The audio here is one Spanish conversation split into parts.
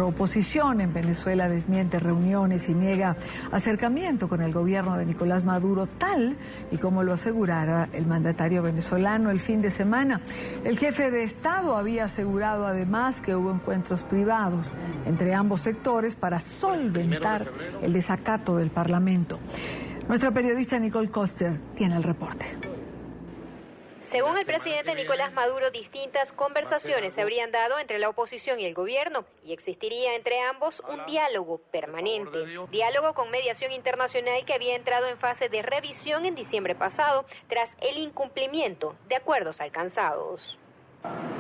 oposición en Venezuela desmiente reuniones y niega acercamiento con el gobierno de Nicolás Maduro, tal y como lo asegurara el mandatario venezolano el fin de semana. El jefe de Estado había asegurado además que hubo encuentros privados entre ambos sectores para solventar el desacato del Parlamento. Nuestra periodista Nicole Koster tiene el reporte. Según el presidente Nicolás Maduro, distintas conversaciones se habrían dado entre la oposición y el gobierno y existiría entre ambos un diálogo permanente. Diálogo con mediación internacional que había entrado en fase de revisión en diciembre pasado tras el incumplimiento de acuerdos alcanzados.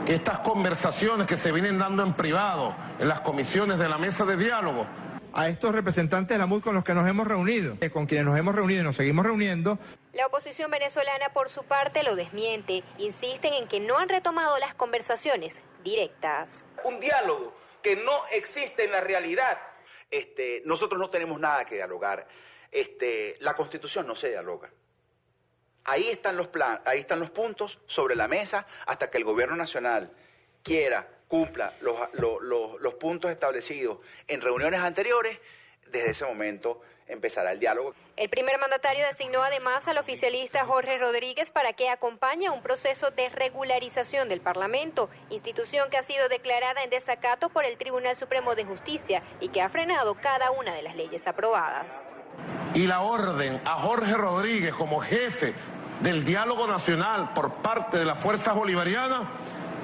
Que estas conversaciones que se vienen dando en privado en las comisiones de la mesa de diálogo, a estos representantes de la MUD con los que nos hemos reunido, con quienes nos hemos reunido y nos seguimos reuniendo. La oposición venezolana, por su parte, lo desmiente. Insisten en que no han retomado las conversaciones directas. Un diálogo que no existe en la realidad. Nosotros no tenemos nada que dialogar. La Constitución no se dialoga. Ahí están los puntos sobre la mesa hasta que el gobierno nacional cumpla los puntos establecidos en reuniones anteriores. Desde ese momento empezará el diálogo. El primer mandatario designó además al oficialista Jorge Rodríguez para que acompañe un proceso de regularización del Parlamento, institución que ha sido declarada en desacato por el Tribunal Supremo de Justicia y que ha frenado cada una de las leyes aprobadas. Y la orden a Jorge Rodríguez como jefe del diálogo nacional por parte de las fuerzas bolivarianas,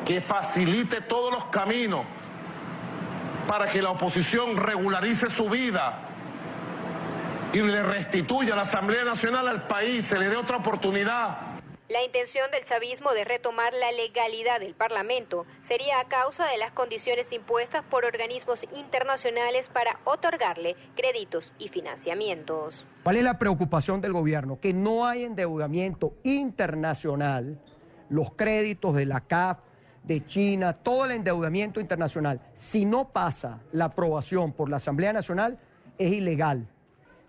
que facilite todos los caminos para que la oposición regularice su vida y le restituya a la Asamblea Nacional al país, se le dé otra oportunidad. La intención del chavismo de retomar la legalidad del Parlamento sería a causa de las condiciones impuestas por organismos internacionales para otorgarle créditos y financiamientos. ¿Cuál es la preocupación del gobierno? Que no hay endeudamiento internacional, los créditos de la CAF, de China, todo el endeudamiento internacional, si no pasa la aprobación por la Asamblea Nacional, es ilegal.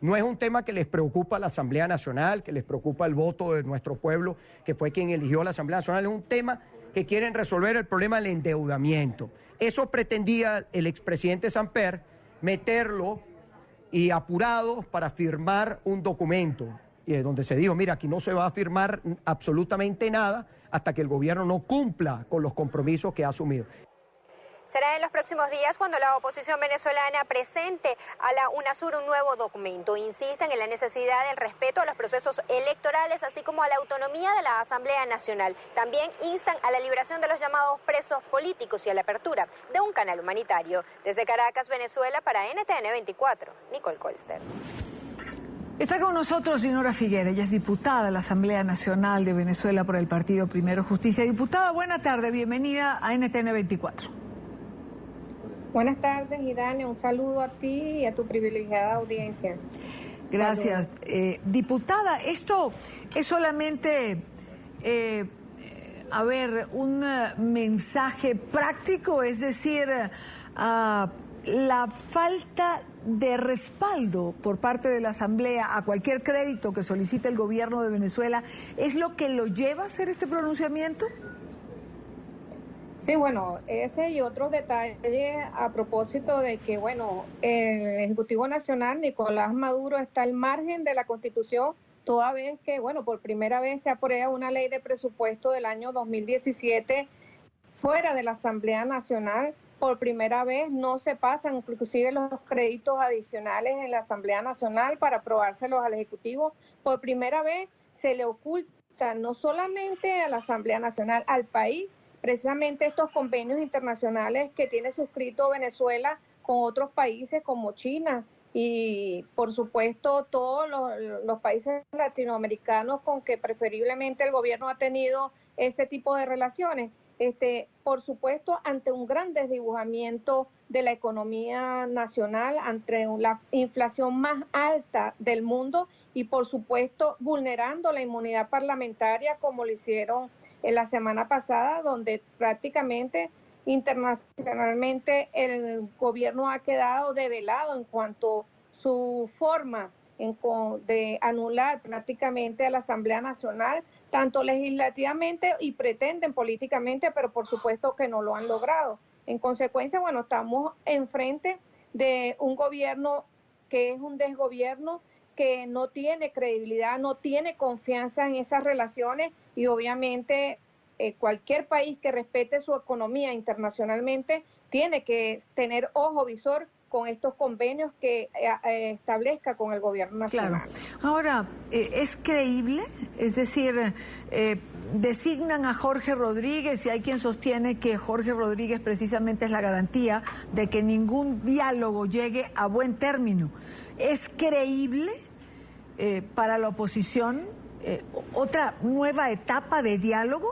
No es un tema que les preocupa a la Asamblea Nacional, que les preocupa el voto de nuestro pueblo, que fue quien eligió a la Asamblea Nacional, es un tema que quieren resolver el problema del endeudamiento. Eso pretendía el expresidente Samper, meterlo y apurados para firmar un documento, donde se dijo, mira, aquí no se va a firmar absolutamente nada hasta que el gobierno no cumpla con los compromisos que ha asumido. Será en los próximos días cuando la oposición venezolana presente a la UNASUR un nuevo documento. Insisten en la necesidad del respeto a los procesos electorales, así como a la autonomía de la Asamblea Nacional. También instan a la liberación de los llamados presos políticos y a la apertura de un canal humanitario. Desde Caracas, Venezuela, para NTN 24, Nicole Koster. Está con nosotros Dinora Figuera, ella es diputada de la Asamblea Nacional de Venezuela por el Partido Primero Justicia. Diputada, buena tarde, bienvenida a NTN 24. Buenas tardes, Idane, un saludo a ti y a tu privilegiada audiencia. Gracias. Diputada, esto es solamente, un mensaje práctico, es decir, la falta de respaldo por parte de la Asamblea a cualquier crédito que solicite el gobierno de Venezuela, ¿es lo que lo lleva a hacer este pronunciamiento? Sí, bueno, ese y otros detalles a propósito de que, el Ejecutivo Nacional, Nicolás Maduro, está al margen de la Constitución, toda vez que, por primera vez se aprueba una ley de presupuesto del año 2017 fuera de la Asamblea Nacional. Por primera vez no se pasan inclusive los créditos adicionales en la Asamblea Nacional para aprobárselos al Ejecutivo. Por primera vez se le oculta no solamente a la Asamblea Nacional, al país, precisamente estos convenios internacionales que tiene suscrito Venezuela con otros países como China y por supuesto todos los países latinoamericanos con que preferiblemente el gobierno ha tenido ese tipo de relaciones. Por supuesto, ante un gran desdibujamiento de la economía nacional, ante la inflación más alta del mundo y por supuesto vulnerando la inmunidad parlamentaria como lo hicieron en la semana pasada, donde prácticamente internacionalmente el gobierno ha quedado develado en cuanto a su forma de anular prácticamente a la Asamblea Nacional, tanto legislativamente y pretenden políticamente, pero por supuesto que no lo han logrado. En consecuencia, bueno, estamos enfrente de un gobierno que es un desgobierno, que no tiene credibilidad, no tiene confianza en esas relaciones y obviamente cualquier país que respete su economía internacionalmente tiene que tener ojo visor con estos convenios que establezca con el gobierno nacional. Claro. Ahora, ¿es creíble? Es decir, designan a Jorge Rodríguez y hay quien sostiene que Jorge Rodríguez precisamente es la garantía de que ningún diálogo llegue a buen término. ¿Es creíble para la oposición otra nueva etapa de diálogo?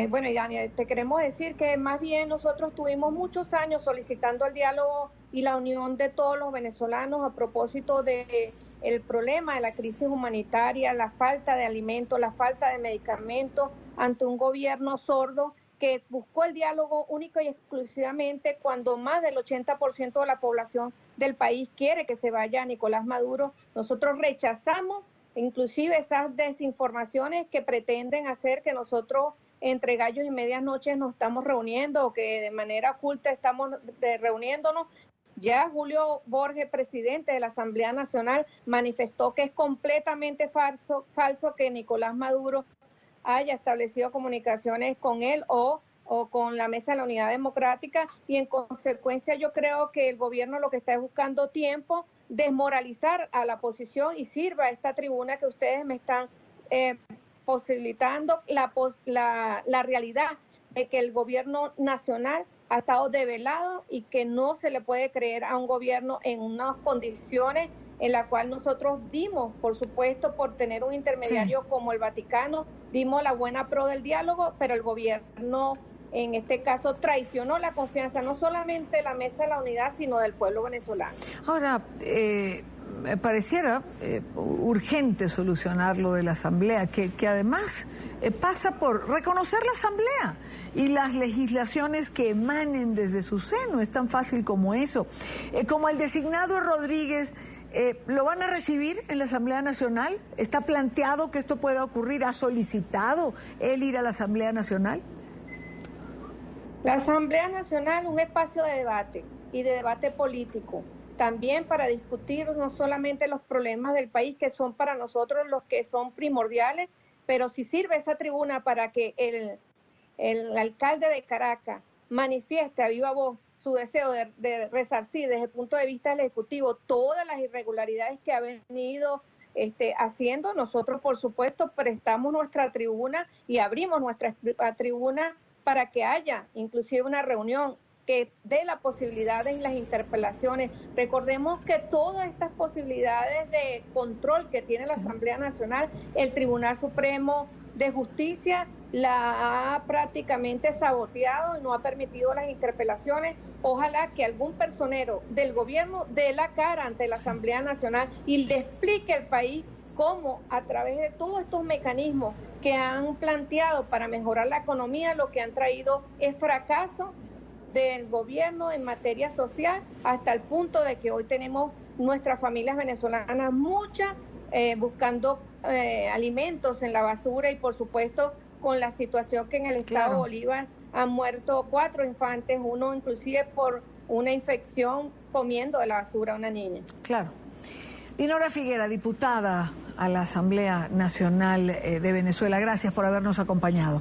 Bueno, Yani, te queremos decir que más bien nosotros tuvimos muchos años solicitando el diálogo y la unión de todos los venezolanos a propósito de el problema de la crisis humanitaria, la falta de alimentos, la falta de medicamentos ante un gobierno sordo que buscó el diálogo único y exclusivamente cuando más del 80% de la población del país quiere que se vaya Nicolás Maduro. Nosotros rechazamos inclusive esas desinformaciones que pretenden hacer que nosotros entre gallos y medias noches nos estamos reuniendo o que de manera oculta estamos reuniéndonos. Ya Julio Borges, presidente de la Asamblea Nacional, manifestó que es completamente falso que Nicolás Maduro haya establecido comunicaciones con él o con la Mesa de la Unidad Democrática y en consecuencia yo creo que el gobierno lo que está es buscando tiempo, desmoralizar a la oposición y sirva esta tribuna que ustedes me están posibilitando la realidad de que el gobierno nacional ha estado develado y que no se le puede creer a un gobierno en unas condiciones en la cual nosotros dimos, por supuesto, por tener un intermediario como el Vaticano, dimos la buena pro del diálogo, pero el gobierno en este caso traicionó la confianza no solamente de la Mesa de la Unidad, sino del pueblo venezolano. Ahora, me pareciera urgente solucionar lo de la Asamblea, que además pasa por reconocer la Asamblea y las legislaciones que emanen desde su seno. Es tan fácil como eso. Como el designado Rodríguez, ¿lo van a recibir en la Asamblea Nacional? ¿Está planteado que esto pueda ocurrir? ¿Ha solicitado él ir a la Asamblea Nacional? La Asamblea Nacional es un espacio de debate y de debate político, también para discutir no solamente los problemas del país que son para nosotros los que son primordiales, pero si sirve esa tribuna para que el alcalde de Caracas manifieste a viva voz su deseo de resarcir desde el punto de vista del Ejecutivo todas las irregularidades que ha venido haciendo, nosotros por supuesto prestamos nuestra tribuna y abrimos nuestra tribuna para que haya inclusive una reunión que dé la posibilidad en las interpelaciones. Recordemos que todas estas posibilidades de control que tiene la Asamblea Nacional, el Tribunal Supremo de Justicia la ha prácticamente saboteado y no ha permitido las interpelaciones. Ojalá que algún personero del gobierno dé la cara ante la Asamblea Nacional y le explique al país cómo a través de todos estos mecanismos que han planteado para mejorar la economía, lo que han traído es fracaso del gobierno en materia social, hasta el punto de que hoy tenemos nuestras familias venezolanas muchas buscando alimentos en la basura y por supuesto con la situación que en el estado Bolívar han muerto 4 infantes, uno inclusive por una infección comiendo de la basura a una niña. Claro. Dinora Figuera, diputada a la Asamblea Nacional de Venezuela, gracias por habernos acompañado.